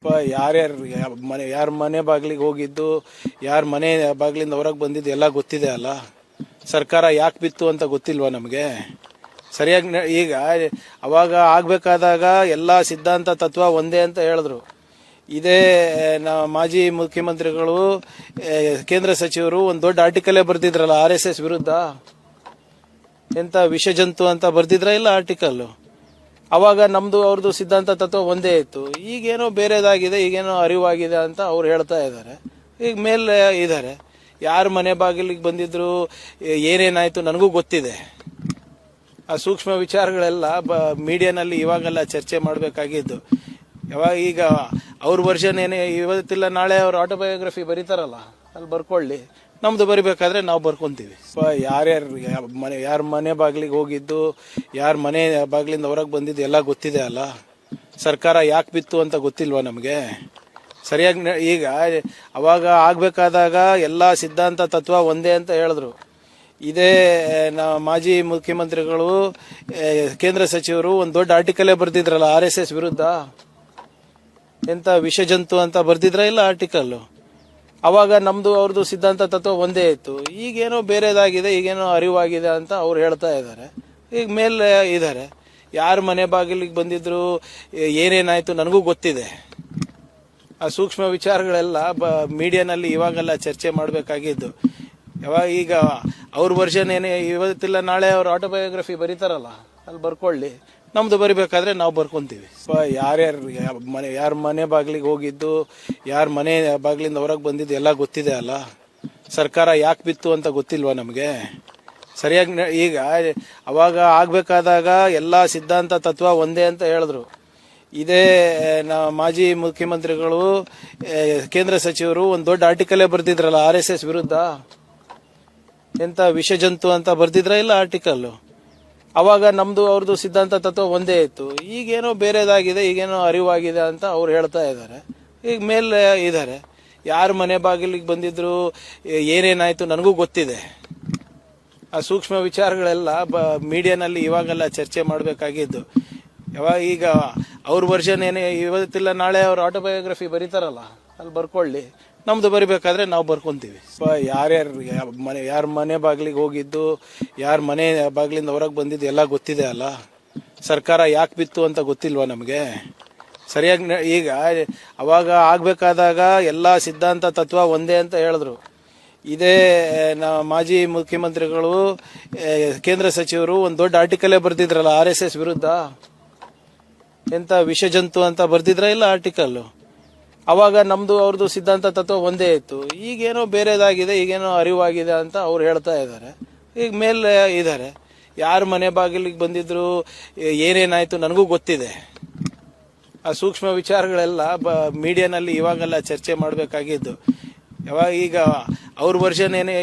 ಯಾರ್ಯಾರು ಮನೆ ಯಾರ ಮನೆ ಬಾಗಿಲಿಗೆ ಹೋಗಿದ್ದು, ಯಾರ ಮನೆ ಬಾಗಿಲಿಂದ ಹೊರಗೆ ಬಂದಿದ್ದು ಎಲ್ಲ ಗೊತ್ತಿದೆ ಅಲ್ಲ. ಸರ್ಕಾರ ಯಾಕೆ ಬಿತ್ತು ಅಂತ ಗೊತ್ತಿಲ್ವಾ ನಮಗೆ? ಸರಿಯಾಗಿ ಈಗ ಅವಾಗ ಆಗ್ಬೇಕಾದಾಗ ಎಲ್ಲ ಸಿದ್ಧಾಂತ ತತ್ವ ಒಂದೇ ಅಂತ ಹೇಳಿದ್ರು. ಇದೇ ಮಾಜಿ ಮುಖ್ಯಮಂತ್ರಿಗಳು, ಕೇಂದ್ರ ಸಚಿವರು ಒಂದು ದೊಡ್ಡ ಆರ್ಟಿಕಲೇ ಬರ್ದಿದ್ರಲ್ಲ RSS ವಿರುದ್ಧ. ಎಂತ ವಿಷಜಂತು ಅಂತ ಬರ್ದಿದ್ರ ಇಲ್ಲ ಆರ್ಟಿಕಲ್. ಅವಾಗ ನಮ್ದು ಅವ್ರದ್ದು ಸಿದ್ಧಾಂತ ತತ್ವ ಒಂದೇ ಇತ್ತು. ಈಗೇನೋ ಬೇರೆದಾಗಿದೆ, ಈಗೇನೋ ಅರಿವಾಗಿದೆ ಅಂತ ಅವ್ರು ಹೇಳ್ತಾ ಇದ್ದಾರೆ. ಈಗ ಮೇಲೆ ಇದ್ದಾರೆ. ಯಾರ ಮನೆ ಬಾಗಿಲಿಗೆ ಬಂದಿದ್ರು, ಏನೇನಾಯ್ತು ನನಗೂ ಗೊತ್ತಿದೆ. ಆ ಸೂಕ್ಷ್ಮ ವಿಚಾರಗಳೆಲ್ಲ ಮೀಡಿಯಾನಲ್ಲಿ ಇವಾಗೆಲ್ಲ ಚರ್ಚೆ ಮಾಡಬೇಕಾಗಿದ್ದು. ಯಾವಾಗ ಈಗ ಅವ್ರ ವರ್ಷನ್ ಏನೇ ಇವತ್ತಿಲ್ಲ ನಾಳೆ ಅವ್ರ ಆಟೋಬಯೋಗ್ರಫಿ ಬರೀತಾರಲ್ಲ, ಅಲ್ಲಿ ಬರ್ಕೊಳ್ಳಿ. ನಮ್ದು ಬರಿಬೇಕಾದ್ರೆ ನಾವು ಬರ್ಕೊಂತೀವಿ. ಯಾರ ಮನೆ ಬಾಗಿಲಿಗೆ ಹೋಗಿದ್ದು, ಯಾರ ಮನೆ ಬಾಗಿಲಿಂದ ಹೊರಗೆ ಬಂದಿದ್ದು ಎಲ್ಲ ಗೊತ್ತಿದೆ ಅಲ್ಲ. ಸರ್ಕಾರ ಯಾಕೆ ಬಿತ್ತು ಅಂತ ಗೊತ್ತಿಲ್ವಾ ನಮಗೆ? ಸರಿಯಾಗಿ ಈಗ ಅವಾಗ ಆಗ್ಬೇಕಾದಾಗ ಎಲ್ಲ ಸಿದ್ಧಾಂತ ತತ್ವ ಒಂದೇ ಅಂತ ಹೇಳಿದ್ರು. ಇದೇ ಮಾಜಿ ಮುಖ್ಯಮಂತ್ರಿಗಳು, ಕೇಂದ್ರ ಸಚಿವರು ಒಂದು ದೊಡ್ಡ ಆರ್ಟಿಕಲೇ ಬರ್ದಿದ್ರಲ್ಲ RSS ವಿರುದ್ಧ. ಎಂತ ವಿಷಜಂತು ಅಂತ ಬರ್ದಿದ್ರ ಇಲ್ಲ ಆರ್ಟಿಕಲ್. ಅವಾಗ ನಮ್ದು ಅವ್ರದ್ದು ಸಿದ್ಧಾಂತ ತತ್ವ ಒಂದೇ ಇತ್ತು. ಈಗೇನೋ ಬೇರೆದಾಗಿದೆ, ಈಗೇನೋ ಅರಿವಾಗಿದೆ ಅಂತ ಅವ್ರು ಹೇಳ್ತಾ ಇದ್ದಾರೆ. ಈಗ ಮೇಲೆ ಇದ್ದಾರೆ. ಯಾರ ಮನೆ ಬಾಗಿಲಿಗೆ ಬಂದಿದ್ರು, ಏನೇನಾಯ್ತು ನನಗೂ ಗೊತ್ತಿದೆ. ಆ ಸೂಕ್ಷ್ಮ ವಿಚಾರಗಳೆಲ್ಲ ಮೀಡಿಯಾನಲ್ಲಿ ಇವಾಗೆಲ್ಲ ಚರ್ಚೆ ಮಾಡಬೇಕಾಗಿದ್ದು. ಯಾವಾಗ ಈಗ ಅವ್ರ ವರ್ಷನ್ ಏನೇ ಇವತ್ತಿಲ್ಲ ನಾಳೆ ಅವ್ರ ಆಟೋಬಯೋಗ್ರಫಿ ಬರೀತಾರಲ್ಲ, ಅಲ್ಲಿ ಬರ್ಕೊಳ್ಳಿ. ನಮ್ದು ಬರಿಬೇಕಾದ್ರೆ ನಾವು ಬರ್ಕೊಂತೀವಿ. ಯಾರ ಮನೆ ಬಾಗಿಲಿಗೆ ಹೋಗಿದ್ದು, ಯಾರ ಮನೆ ಬಾಗಿಲಿಂದ ಹೊರಗೆ ಬಂದಿದ್ದು ಎಲ್ಲ ಗೊತ್ತಿದೆ ಅಲ್ಲ. ಸರ್ಕಾರ ಯಾಕೆ ಬಿತ್ತು ಅಂತ ಗೊತ್ತಿಲ್ವಾ ನಮಗೆ? ಸರಿಯಾಗಿ ಈಗ ಅವಾಗ ಆಗ್ಬೇಕಾದಾಗ ಎಲ್ಲ ಸಿದ್ಧಾಂತ ತತ್ವ ಒಂದೇ ಅಂತ ಹೇಳಿದ್ರು. ಇದೇ ಮಾಜಿ ಮುಖ್ಯಮಂತ್ರಿಗಳು, ಕೇಂದ್ರ ಸಚಿವರು ಒಂದು ದೊಡ್ಡ ಆರ್ಟಿಕಲೇ ಬರ್ದಿದ್ರಲ್ಲ RSS ವಿರುದ್ಧ. ಎಂತ ವಿಷಜಂತು ಅಂತ ಬರ್ದಿದ್ರ ಇಲ್ಲ ಆರ್ಟಿಕಲ್. ಅವಾಗ ನಮ್ದು ಅವ್ರದ್ದು ಸಿದ್ಧಾಂತ ತತ್ವ ಒಂದೇ ಇತ್ತು. ಈಗೇನೋ ಬೇರೆದಾಗಿದೆ, ಈಗೇನೋ ಅರಿವಾಗಿದೆ ಅಂತ ಅವ್ರು ಹೇಳ್ತಾ ಇದ್ದಾರೆ. ಈಗ ಮೇಲೆ ಇದ್ದಾರೆ. ಯಾರ ಮನೆ ಬಾಗಿಲಿಗೆ ಬಂದಿದ್ರು, ಏನೇನಾಯ್ತು ನನಗೂ ಗೊತ್ತಿದೆ. ಆ ಸೂಕ್ಷ್ಮ ವಿಚಾರಗಳೆಲ್ಲ ಮೀಡಿಯಾನಲ್ಲಿ ಇವಾಗೆಲ್ಲ ಚರ್ಚೆ ಮಾಡಬೇಕಾಗಿದ್ದು. ಯಾವಾಗ ಈಗ ಅವ್ರ ವರ್ಷನ್ ಏನೇ ಇವತ್ತಿಲ್ಲ ನಾಳೆ ಅವ್ರ ಆಟೋಬಯೋಗ್ರಫಿ ಬರೀತಾರಲ್ಲ, ಅಲ್ಲಿ ಬರ್ಕೊಳ್ಳಿ. ನಮ್ದು ಬರಿಬೇಕಾದ್ರೆ ನಾವು ಬರ್ಕೊಂತೀವಿ. ಯಾರ ಮನೆ ಬಾಗಿಲಿಗೆ ಹೋಗಿದ್ದು, ಯಾರ ಮನೆ ಬಾಗಿಲಿಂದ ಹೊರಗೆ ಬಂದಿದ್ದು ಎಲ್ಲ ಗೊತ್ತಿದೆ ಅಲ್ಲ. ಸರ್ಕಾರ ಯಾಕೆ ಬಿತ್ತು ಅಂತ ಗೊತ್ತಿಲ್ವಾ ನಮಗೆ? ಸರಿಯಾಗಿ ಈಗ ಅವಾಗ ಆಗ್ಬೇಕಾದಾಗ ಎಲ್ಲ ಸಿದ್ಧಾಂತ ತತ್ವ ಒಂದೇ ಅಂತ ಹೇಳಿದ್ರು. ಇದೇ ಮಾಜಿ ಮುಖ್ಯಮಂತ್ರಿಗಳು, ಕೇಂದ್ರ ಸಚಿವರು ಒಂದು ದೊಡ್ಡ ಆರ್ಟಿಕಲೇ ಬರ್ದಿದ್ರಲ್ಲ RSS ವಿರುದ್ಧ. ಎಂತ ವಿಷಜಂತು ಅಂತ ಬರ್ದಿದ್ರ ಇಲ್ಲ ಆರ್ಟಿಕಲ್. ಅವಾಗ ನಮ್ದು ಅವ್ರದ್ದು ಸಿದ್ಧಾಂತ ತತ್ವ ಒಂದೇ ಇತ್ತು. ಈಗೇನೋ ಬೇರೆದಾಗಿದೆ, ಈಗೇನೋ ಅರಿವಾಗಿದೆ ಅಂತ ಅವ್ರು ಹೇಳ್ತಾ ಇದ್ದಾರೆ. ಈಗ ಮೇಲೆ ಇದ್ದಾರೆ. ಯಾರ ಮನೆ ಬಾಗಿಲಿಗೆ ಬಂದಿದ್ರು, ಏನೇನಾಯ್ತು ನನಗೂ ಗೊತ್ತಿದೆ. ಆ ಸೂಕ್ಷ್ಮ ವಿಚಾರಗಳೆಲ್ಲ ಮೀಡಿಯಾನಲ್ಲಿ ಇವಾಗೆಲ್ಲ ಚರ್ಚೆ ಮಾಡಬೇಕಾಗಿದ್ದು. ಯಾವಾಗ ಈಗ ಅವ್ರ ವರ್ಷನ್ ಏನೇ